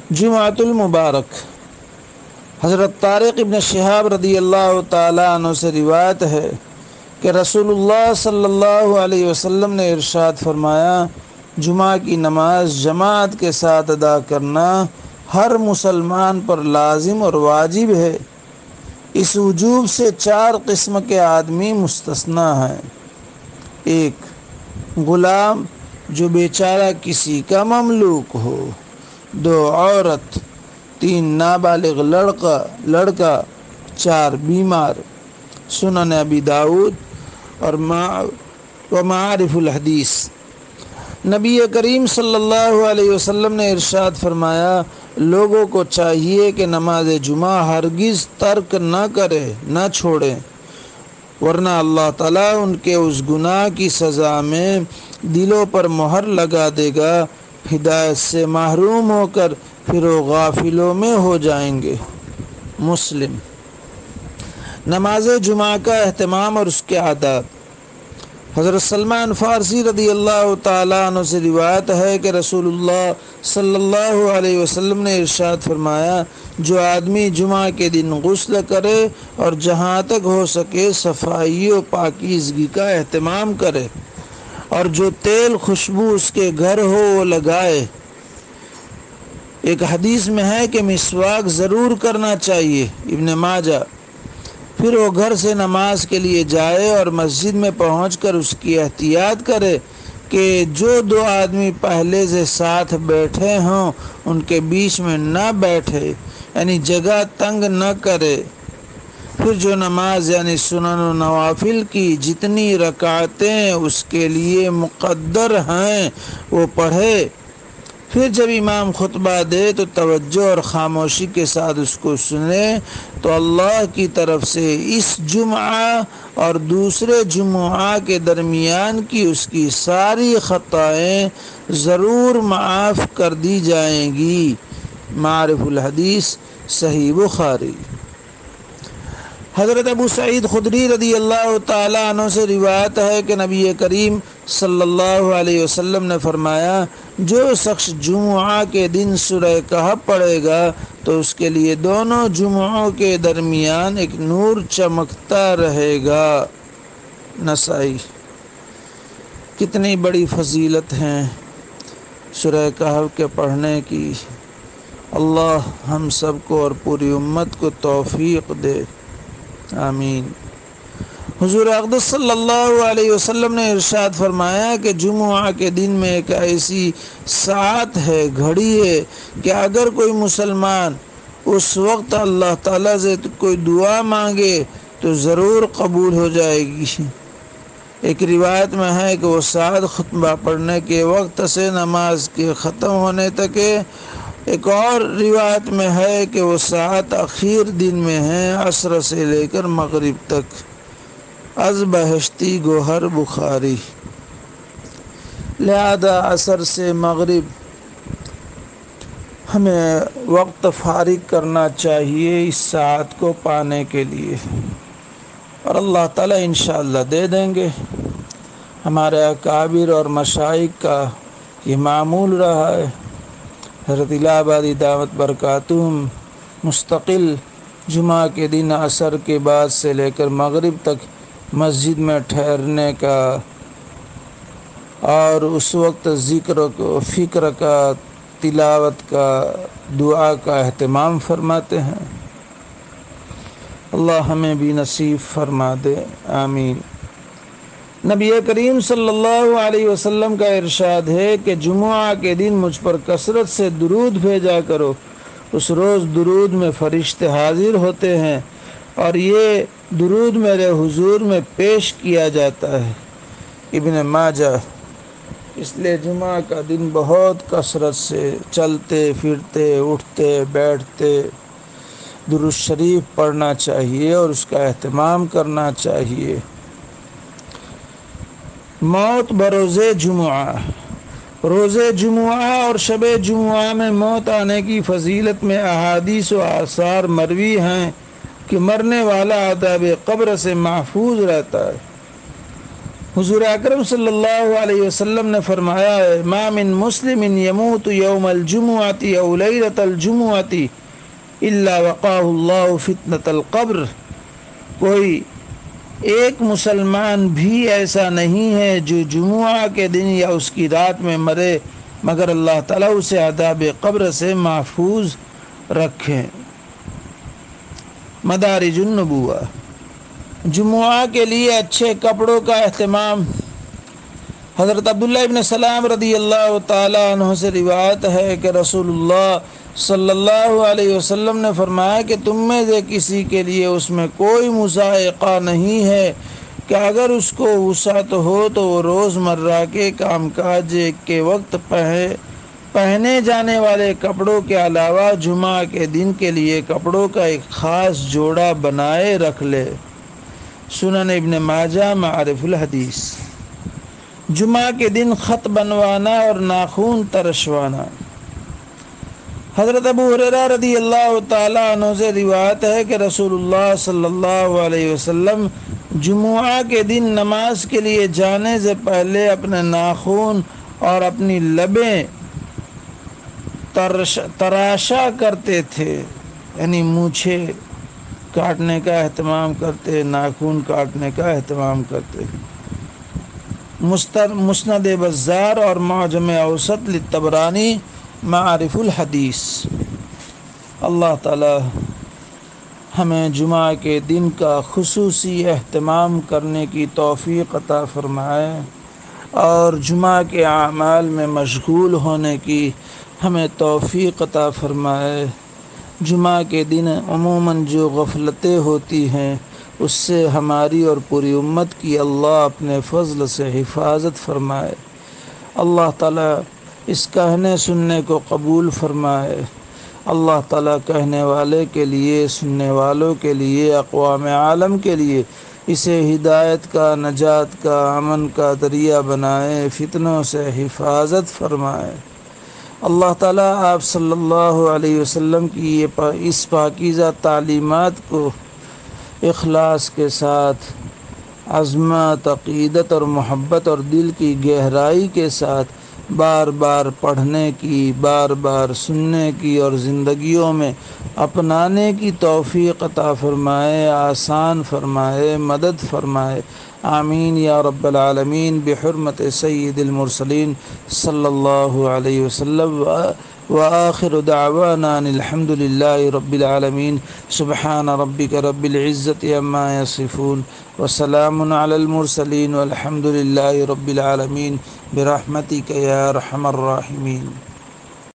جمعۃ المبارک۔ حضرت طارق ابن شہاب رضی اللہ تعالیٰ عنہ سے روایت ہے کہ رسول اللہ صلی اللہ علیہ وسلم نے ارشاد فرمایا، جمعہ کی نماز جماعت کے ساتھ ادا کرنا ہر مسلمان پر لازم اور واجب ہے۔ اس وجوب سے 4 قسم کے آدمی مستثنیٰ ہیں۔ 1 غلام جو بیچارہ کسی کا مملوک ہو، 2 عورت، 3 نابالغ لڑکا، 4 بیمار۔ سنن ابی داؤد اور معارف الحدیث۔ نبی کریم صلی اللہ علیہ وسلم نے ارشاد فرمایا، لوگوں کو چاہیے کہ نماز جمعہ ہرگز ترک نہ کرے، نہ چھوڑے، ورنہ اللہ تعالیٰ ان کے اس گناہ کی سزا میں دلوں پر مہر لگا دے گا، ہدایت سے محروم ہو کر پھر وہ غافلوں میں ہو جائیں گے۔ مسلم۔ نماز جمعہ کا اہتمام اور اس کے آداب۔ حضرت سلمان فارسی رضی اللہ تعالیٰ عنہ سے روایت ہے کہ رسول اللہ صلی اللہ علیہ وسلم نے ارشاد فرمایا، جو آدمی جمعہ کے دن غسل کرے اور جہاں تک ہو سکے صفائی و پاکیزگی کا اہتمام کرے، اور جو تیل خوشبو اس کے گھر ہو وہ لگائے۔ ایک حدیث میں ہے کہ مسواک ضرور کرنا چاہیے، ابن ماجہ۔ پھر وہ گھر سے نماز کے لیے جائے اور مسجد میں پہنچ کر اس کی احتیاط کرے کہ جو 2 آدمی پہلے سے ساتھ بیٹھے ہوں ان کے بیچ میں نہ بیٹھے، یعنی جگہ تنگ نہ کرے۔ پھر جو نماز یعنی سنن و نوافل کی جتنی رکعتیں اس کے لیے مقدر ہیں وہ پڑھے۔ پھر جب امام خطبہ دے تو توجہ اور خاموشی کے ساتھ اس کو سنے، تو اللہ کی طرف سے اس جمعہ اور دوسرے جمعہ کے درمیان کی اس کی ساری خطائیں ضرور معاف کر دی جائیں گی۔ معارف الحدیث، صحیح بخاری۔ حضرت ابو سعید خدری رضی اللہ تعالیٰ عنہ سے روایت ہے کہ نبی کریم صلی اللہ علیہ وسلم نے فرمایا، جو شخص جمعہ کے دن سورہ کہف پڑھے گا تو اس کے لیے دونوں جمعوں کے درمیان ایک نور چمکتا رہے گا۔ نسائی۔ کتنی بڑی فضیلت ہیں سورہ کہف کے پڑھنے کی۔ اللہ ہم سب کو اور پوری امت کو توفیق دے، آمین۔ حضور اقدس صلی اللہ علیہ وسلم نے ارشاد فرمایا کہ جمعہ کے دن میں ایک ایسی ساعت ہے، گھڑی ہے کہ اگر کوئی مسلمان اس وقت اللہ تعالیٰ سے کوئی دعا مانگے تو ضرور قبول ہو جائے گی۔ ایک روایت میں ہے کہ وہ ساعت خطبہ پڑھنے کے وقت سے نماز کے ختم ہونے تک ہے۔ ایک اور روایت میں ہے کہ وہ ساعت اخیر دن میں ہے، عصر سے لے کر مغرب تک۔ از بہشتی گوہر بخاری۔ لہذا عصر سے مغرب ہمیں وقت فارغ کرنا چاہیے اس ساعت کو پانے کے لیے، اور اللہ تعالیٰ انشاءاللہ دے دیں گے۔ ہمارے اکابر اور مشائخ کا یہ معمول رہا ہے۔ حضرت الہ آبادی دعوت برکاتہم مستقل جمعہ کے دن عصر کے بعد سے لے کر مغرب تک مسجد میں ٹھہرنے کا اور اس وقت ذکر و فکر کا، تلاوت کا، دعا کا اہتمام فرماتے ہیں۔ اللہ ہمیں بھی نصیب فرما دے، آمین۔ نبی کریم صلی اللہ علیہ وسلم کا ارشاد ہے کہ جمعہ کے دن مجھ پر کثرت سے درود بھیجا کرو، اس روز درود میں فرشتے حاضر ہوتے ہیں اور یہ درود میرے حضور میں پیش کیا جاتا ہے۔ ابن ماجہ۔ اس لیے جمعہ کا دن بہت کثرت سے چلتے پھرتے، اٹھتے بیٹھتے درود شریف پڑھنا چاہیے اور اس کا اہتمام کرنا چاہیے۔ موت بروز جمعہ۔ روز جمعہ اور شب جمعہ میں موت آنے کی فضیلت میں احادیث و آثار مروی ہیں کہ مرنے والا عذاب قبر سے محفوظ رہتا ہے۔ حضور اکرم صلی اللہ علیہ وسلم نے فرمایا ہے ما من مسلم یموت یوم الجمعۃ او لیلۃ الجمعۃ الا وقاه اللہ فتنۃ القبر، کوئی ایک مسلمان بھی ایسا نہیں ہے جو جمعہ کے دن یا اس کی رات میں مرے مگر اللہ تعالیٰ اسے عذاب قبر سے محفوظ رکھے۔ مدارج النبوہ، جمعہ کے لیے اچھے کپڑوں کا اہتمام۔ حضرت عبداللہ ابن سلام رضی اللہ تعالیٰ عنہ سے روایت ہے کہ رسول اللہ صلی اللہ علیہ وسلم نے فرمایا کہ تم میں سے کسی کے لیے اس میں کوئی مضائقہ نہیں ہے کہ اگر اس کو وسعت ہو تو وہ روزمرہ کے کام کاج کے وقت پہنے جانے والے کپڑوں کے علاوہ جمعہ کے دن کے لیے کپڑوں کا ایک خاص جوڑا بنائے رکھ لے۔ سنن ابن ماجہ معارف الحدیث۔ جمعہ کے دن خط بنوانا اور ناخن ترشوانا۔ حضرت ابو ہریرہ رضی اللہ تعالیٰ عنہ سے روایت ہے کہ رسول اللہ صلی اللہ علیہ وسلم جمعہ کے دن نماز کے لیے جانے سے پہلے اپنے ناخن اور اپنی لبیں تراشا کرتے تھے، یعنی مونچھیں کاٹنے کا اہتمام کرتے، ناخن کاٹنے کا اہتمام کرتے۔ مسند بزار اور معجم اوسط للطبرانی معارف الحدیث۔ اللہ تعالی ہمیں جمعہ کے دن کا خصوصی اہتمام کرنے کی توفیق عطا فرمائے اور جمعہ کے اعمال میں مشغول ہونے کی ہمیں توفیق عطا فرمائے۔ جمعہ کے دن عموماً جو غفلتیں ہوتی ہیں اس سے ہماری اور پوری امت کی اللہ اپنے فضل سے حفاظت فرمائے۔ اللہ تعالیٰ اس کہنے سننے کو قبول فرمائے۔ اللہ تعالیٰ کہنے والے کے لیے، سننے والوں کے لیے، اقوام عالم کے لیے اسے ہدایت کا، نجات کا، امن کا ذریعہ بنائے، فتنوں سے حفاظت فرمائے۔ اللہ تعالیٰ آپ صلی اللہ علیہ وسلم کی اس پاکیزہ تعلیمات کو اخلاص کے ساتھ، عظمت، عقیدت اور محبت اور دل کی گہرائی کے ساتھ بار بار پڑھنے کی، بار بار سننے کی اور زندگیوں میں اپنانے کی توفیق عطا فرمائے، آسان فرمائے، مدد فرمائے۔ آمین یا رب العالمین بحرمت سید المرسلین صلی اللہ علیہ وسلم۔ وآخر دعوانا الحمد للہ رب العالمین۔ سبحان ربک رب العزت عما یصفون وسلام علی المرسلین والحمد للہ رب العالمین برحمتک یا ارحم الراحمین۔